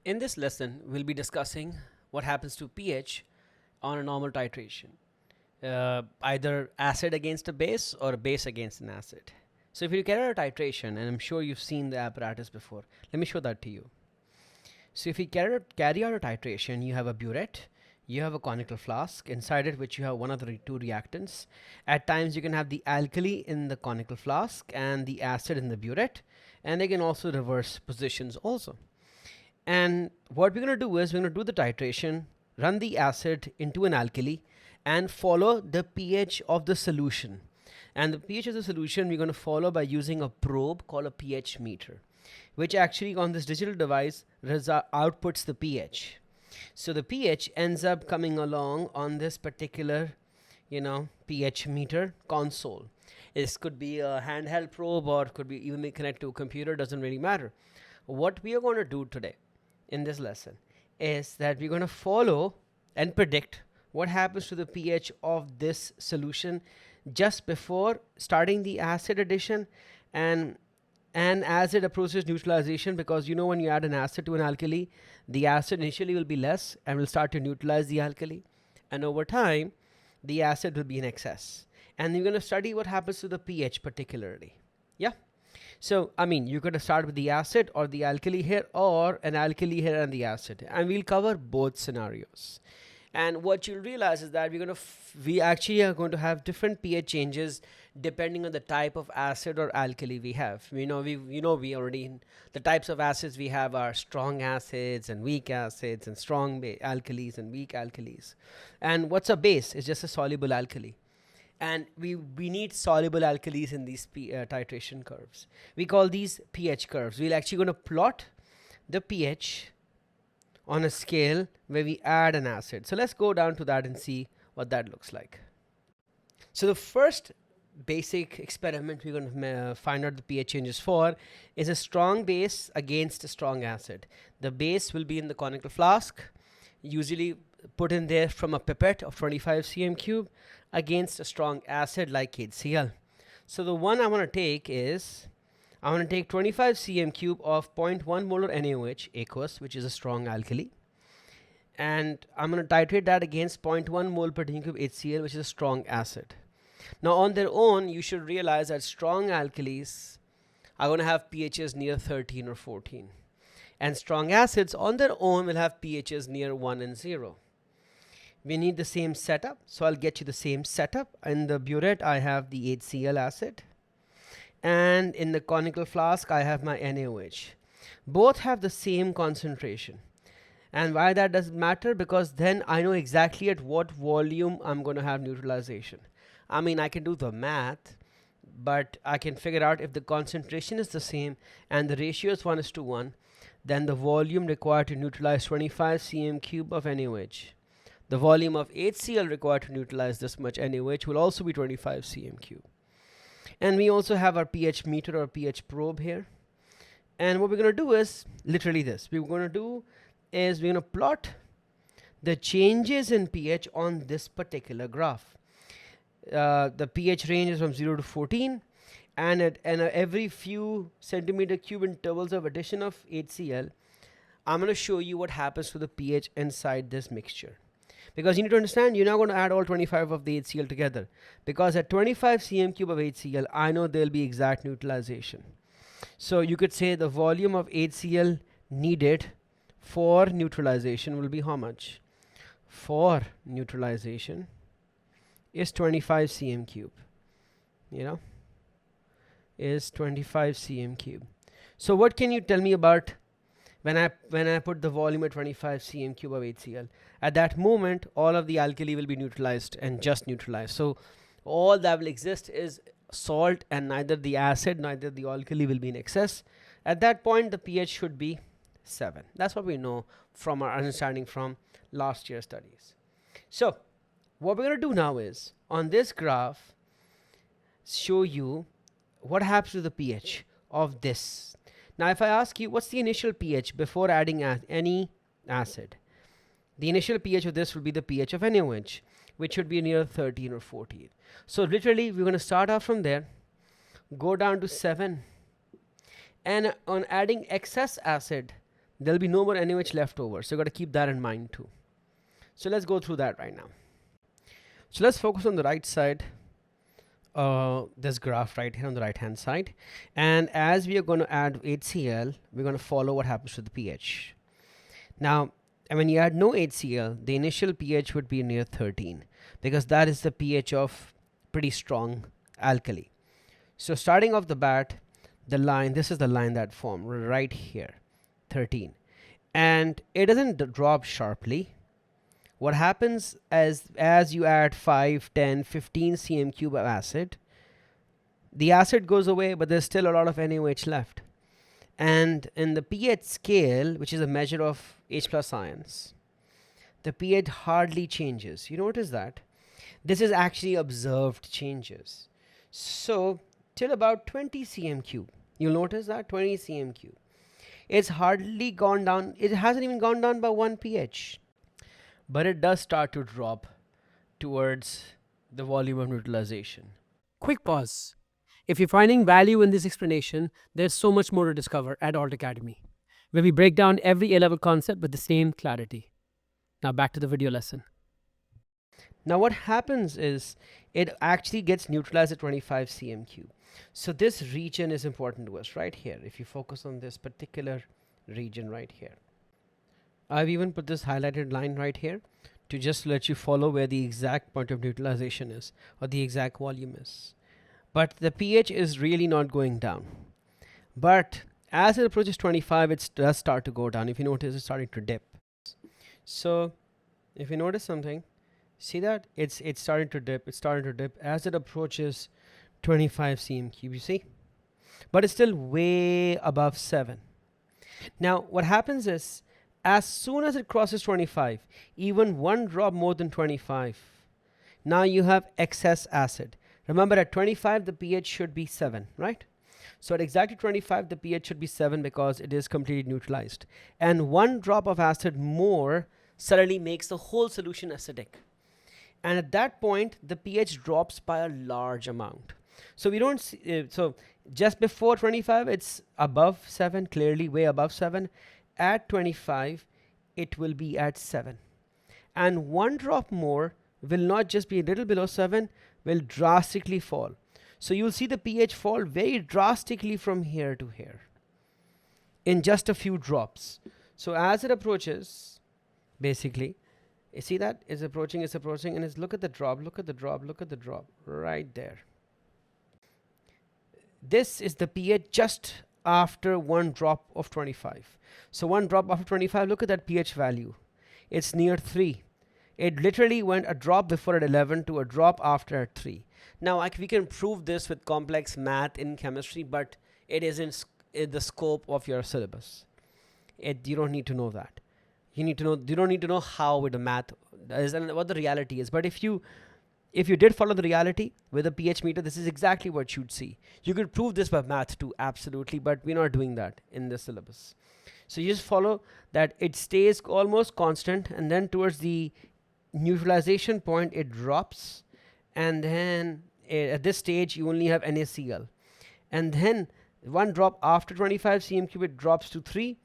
In this lesson, we'll be discussing what happens to pH on a normal titration, either acid against a base or a base against an acid. So if you carry out a titration, and I'm sure you've seen the apparatus before, let me show that to you. So if you carry out a titration, you have a burette, you have a conical flask, inside it which you have one of the two reactants. At times you can have the alkali in the conical flask and the acid in the burette, and they can also reverse positions also. And what we're going to do is we're going to do the titration, run the acid into an alkali, and follow the pH of the solution. And the pH of the solution we're going to follow by using a probe called a pH meter, which actually on this digital device outputs the pH. So the pH ends up coming along on this particular, pH meter console. This could be a handheld probe or could be even connected to a computer, doesn't really matter. What we are going to do today in this lesson is that we're going to follow and predict what happens to the pH of this solution just before starting the acid addition and as it approaches neutralization, because when you add an acid to an alkali, the acid initially will be less and will start to neutralize the alkali, and over time the acid will be in excess, and you're going to study what happens to the pH particularly. So you're going to start with the acid or the alkali here, or an alkali here and the acid, and we'll cover both scenarios. And what you'll realize is that we actually are going to have different pH changes depending on the type of acid or alkali we have. We already the types of acids we have are strong acids and weak acids, and strong alkalis and weak alkalis. And what's a base? It's just a soluble alkali. And we need soluble alkalis in these titration curves. We call these pH curves. We're actually going to plot the pH on a scale where we add an acid. So let's go down to that and see what that looks like. So the first basic experiment we're going to find out the pH changes for is a strong base against a strong acid. The base will be in the conical flask, usually put in there from a pipette of 25 cm cube, against a strong acid like HCl. So the one I want to take is, I want to take 25 cm cube of 0.1 molar NaOH aqueous, which is a strong alkali, and I'm going to titrate that against 0.1 mole per cube HCl, which is a strong acid. Now on their own, you should realize that strong alkalis are going to have pHs near 13 or 14, and strong acids on their own will have pHs near 1 and 0. We need the same setup, so I'll get you the same setup. In the burette I have the HCl acid, and in the conical flask I have my NaOH. Both have the same concentration. And why that doesn't matter? Because then I know exactly at what volume I'm going to have neutralization. I can do the math, but I can figure out if the concentration is the same and the ratio is 1:1, then the volume required to neutralize 25 cm cube of NaOH, the volume of HCl required to neutralize this much NaOH will also be 25 cm cube. And we also have our pH meter or pH probe here. And what we're going to do is literally this. We're going to plot the changes in pH on this particular graph. The pH range is from 0 to 14, and at every few centimeter cube intervals of addition of HCl, I'm going to show you what happens to the pH inside this mixture. Because you need to understand, you're not going to add all 25 of the HCl together, because at 25 cm cube of HCl, I know there'll be exact neutralization. So you could say the volume of HCl needed for neutralization will be how much? For neutralization is 25 cm cube, is 25 cm cube. So what can you tell me about when I put the volume at 25 cm cube of HCl? At that moment, all of the alkali will be neutralized and just neutralized. So all that will exist is salt, and neither the acid neither the alkali will be in excess. At that point, the pH should be 7. That's what we know from our understanding from last year's studies. So what we're going to do now is, on this graph, show you what happens to the pH of this. Now if I ask you what's the initial pH before adding any acid, the initial pH of this will be the pH of NaOH, which should be near 13 or 14. So literally we're going to start off from there, go down to 7, and on adding excess acid, there'll be no more NaOH left over. So you got to keep that in mind too. So let's go through that right now. So let's focus on the right side. This graph right here on the right hand side, and as we are going to add HCl, we're going to follow what happens to the pH. Now, when you add no HCl, the initial pH would be near 13, because that is the pH of pretty strong alkali. So starting off the bat, the line, this is the line that formed right here, 13, and it doesn't drop sharply. What happens as you add 5, 10, 15 cm cube of acid, the acid goes away, but there's still a lot of NaOH left. And in the pH scale, which is a measure of H plus ions, the pH hardly changes. You notice that? This is actually observed changes. So till about 20 cm cube, you'll notice that 20 cm cube. It's hardly gone down. It hasn't even gone down by 1 pH. But it does start to drop towards the volume of neutralization. Quick pause. If you're finding value in this explanation, there's so much more to discover at Alt Academy, where we break down every A-level concept with the same clarity. Now back to the video lesson. Now what happens is it actually gets neutralized at 25 cm cube. So this region is important to us right here. If you focus on this particular region right here. I've even put this highlighted line right here to just let you follow where the exact point of neutralization is, or the exact volume is. But the pH is really not going down. But as it approaches 25, it does start to go down. If you notice, it's starting to dip. So if you notice something, see that it's starting to dip. It's starting to dip as it approaches 25 cm cube. You see, but it's still way above 7. Now what happens is, as soon as it crosses 25, even one drop more than 25, now you have excess acid. Remember, at 25 the pH should be 7, right? So at exactly 25 the pH should be 7 because it is completely neutralized, and one drop of acid more suddenly makes the whole solution acidic, and at that point the pH drops by a large amount. So we don't see, so just before 25 it's above 7, clearly way above 7. At 25 it will be at 7, and one drop more will not just be a little below 7, will drastically fall. So you'll see the pH fall very drastically from here to here in just a few drops. So as it approaches, basically, you see that it's approaching, and it's, look at the drop, look at the drop, look at the drop right there. This is the pH just after one drop of 25. So one drop after 25, look at that pH value. It's near 3. It literally went a drop before at 11 to a drop after at 3. Now we can prove this with complex math in chemistry, but it isn't in the scope of your syllabus. You don't need to know that. You don't need to know how the math is and what the reality is. But if you did follow the reality with a pH meter, this is exactly what you'd see. You could prove this by math too, absolutely, but we're not doing that in the syllabus. So you just follow that it stays almost constant, and then towards the neutralization point it drops, and then at this stage you only have NaCl, and then one drop after 25 cm cube it drops to 3,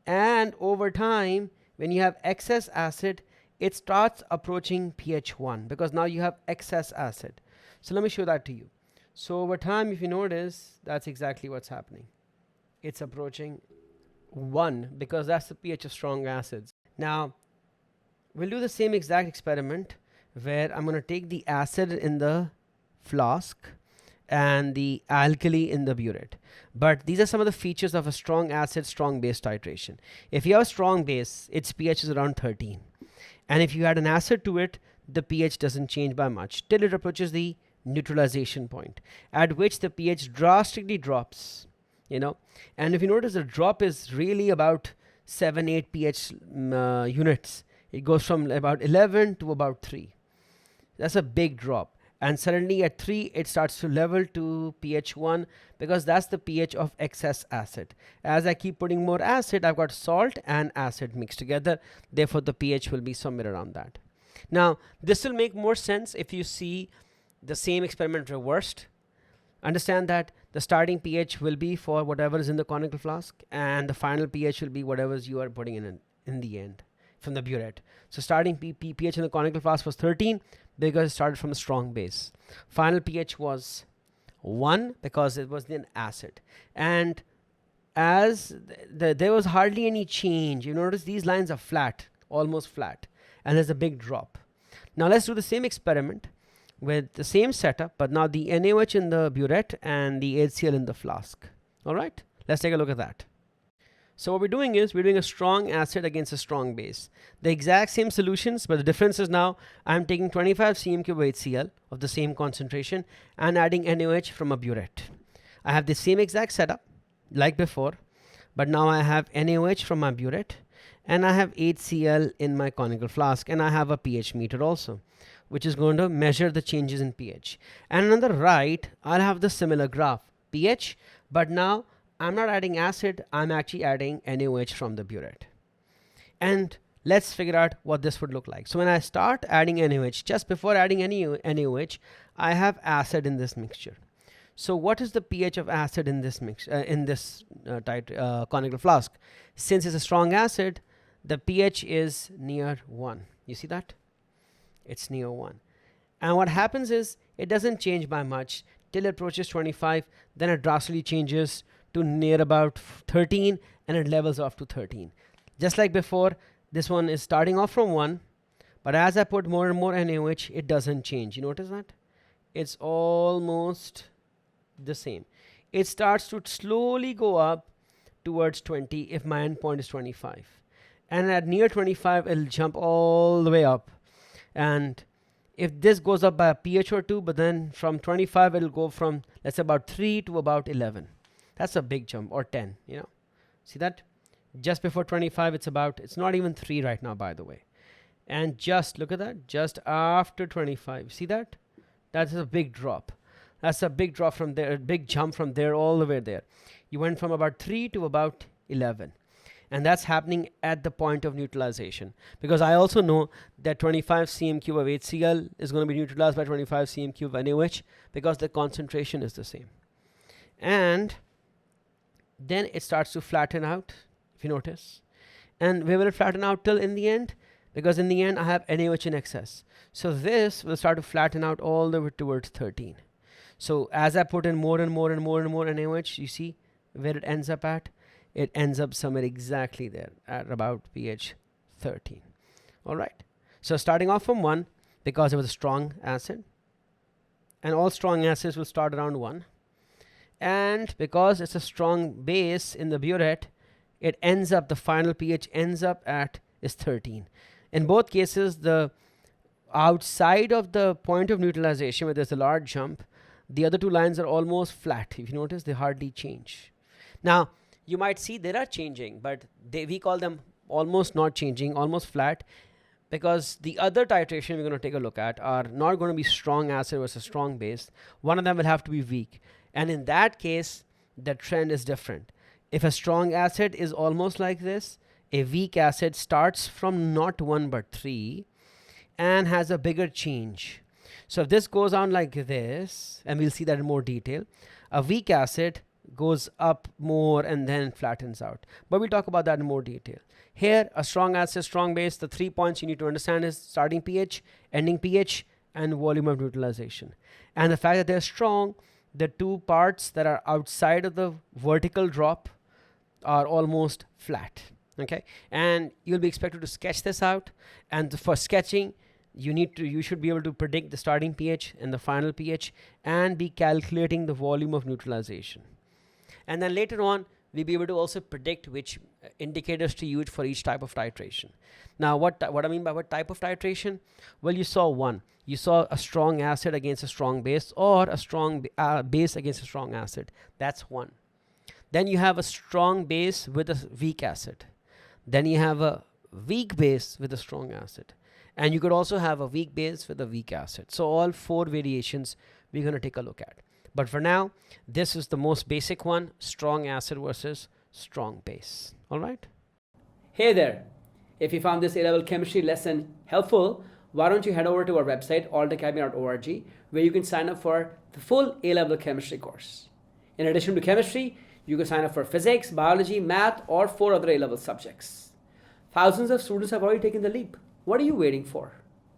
and over time when you have excess acid it starts approaching pH 1 because now you have excess acid. So let me show that to you. So over time, if you notice, that's exactly what's happening. It's approaching 1 because that's the pH of strong acids. Now we'll do the same exact experiment where I'm going to take the acid in the flask and the alkali in the burette. But these are some of the features of a strong acid, strong base titration. If you have a strong base, its pH is around 13. And if you add an acid to it, the pH doesn't change by much till it approaches the neutralization point, at which the pH drastically drops, and if you notice, the drop is really about 7-8 pH units. It goes from about 11 to about 3. That's a big drop, and suddenly at 3 it starts to level to pH 1 because that's the pH of excess acid. As I keep putting more acid, I've got salt and acid mixed together, therefore the pH will be somewhere around that. Now this will make more sense if you see the same experiment reversed, Understand that the starting pH will be for whatever is in the conical flask, and the final pH will be whatever you are putting in the end from the burette. So starting pH in the conical flask was 13 because it started from a strong base. Final pH was 1 because it was an acid. And as there was hardly any change, you notice these lines are flat, almost flat, and there's a big drop. Now let's do the same experiment with the same setup, but now the NaOH in the burette and the HCl in the flask. All right, let's take a look at that. So what we're doing is we're doing a strong acid against a strong base. The exact same solutions, but the difference is now I'm taking 25 cm cube HCl of the same concentration and adding NaOH from a burette. I have the same exact setup like before, but now I have NaOH from my burette and I have HCl in my conical flask, and I have a pH meter also, which is going to measure the changes in pH. And on the right, I'll have the similar graph, pH, but now I'm not adding acid, I'm actually adding NaOH from the burette. And let's figure out what this would look like. So when I start adding NaOH, just before adding any NaOH, I have acid in this mixture. So what is the pH of acid in this conical flask? Since it's a strong acid, the pH is near 1. You see that? It's near 1. And what happens is it doesn't change by much till it approaches 25, then it drastically changes to near about 13, and it levels off to 13. Just like before, this one is starting off from 1, but as I put more and more NaOH, it doesn't change. You notice that? It's almost the same. It starts to slowly go up towards 20 if my endpoint is 25. And at near 25, it'll jump all the way up. And if this goes up by a pH or 2, but then from 25, it'll go from, let's say, about 3 to about 11. That's a big jump, or 10, you know. See that? Just before 25, it's not even 3 right now, by the way. And just look at that, just after 25. See that? That's a big drop. That's a big drop from there, a big jump from there all the way there. You went from about 3 to about 11. And that's happening at the point of neutralization. Because I also know that 25 cm cube of HCl is going to be neutralized by 25 cm cube of NaOH because the concentration is the same. And then it starts to flatten out, if you notice. And where will it flatten out till in the end? Because in the end, I have NaOH in excess. So this will start to flatten out all the way towards 13. So as I put in more and more and more and more NaOH, you see where it ends up at? It ends up somewhere exactly there at about pH 13. All right. So starting off from 1, because it was a strong acid, and all strong acids will start around 1. And because it's a strong base in the burette, it ends up, the final pH ends up at is 13. In both cases, the outside of the point of neutralization, where there's a large jump, the other two lines are almost flat. If you notice, they hardly change. Now, you might see they are changing, but we call them almost not changing, almost flat, because the other titration we're going to take a look at are not going to be strong acid versus strong base. One of them will have to be weak. And in that case, the trend is different. If a strong acid is almost like this, a weak acid starts from not 1 but 3 and has a bigger change. So if this goes on like this, and we'll see that in more detail, a weak acid goes up more and then flattens out. But we'll talk about that in more detail. Here, a strong acid, strong base, the 3 points you need to understand is starting pH, ending pH, and volume of neutralization. And the fact that they're strong, the 2 parts that are outside of the vertical drop are almost flat. Okay, and you'll be expected to sketch this out. And for sketching, you should be able to predict the starting pH and the final pH and be calculating the volume of neutralization. And then later on, we'll be able to also predict which indicators to use for each type of titration. Now, what I mean by what type of titration? Well, you saw one. You saw a strong acid against a strong base, or a strong base against a strong acid. That's one. Then you have a strong base with a weak acid. Then you have a weak base with a strong acid. And you could also have a weak base with a weak acid. So all 4 variations we're going to take a look at. But for now, this is the most basic one, strong acid versus strong base. All right. Hey there. If you found this A-level chemistry lesson helpful, why don't you head over to our website, altacademy.org, where you can sign up for the full A-level chemistry course. In addition to chemistry, you can sign up for physics, biology, math, or 4 other A-level subjects. Thousands of students have already taken the leap. What are you waiting for?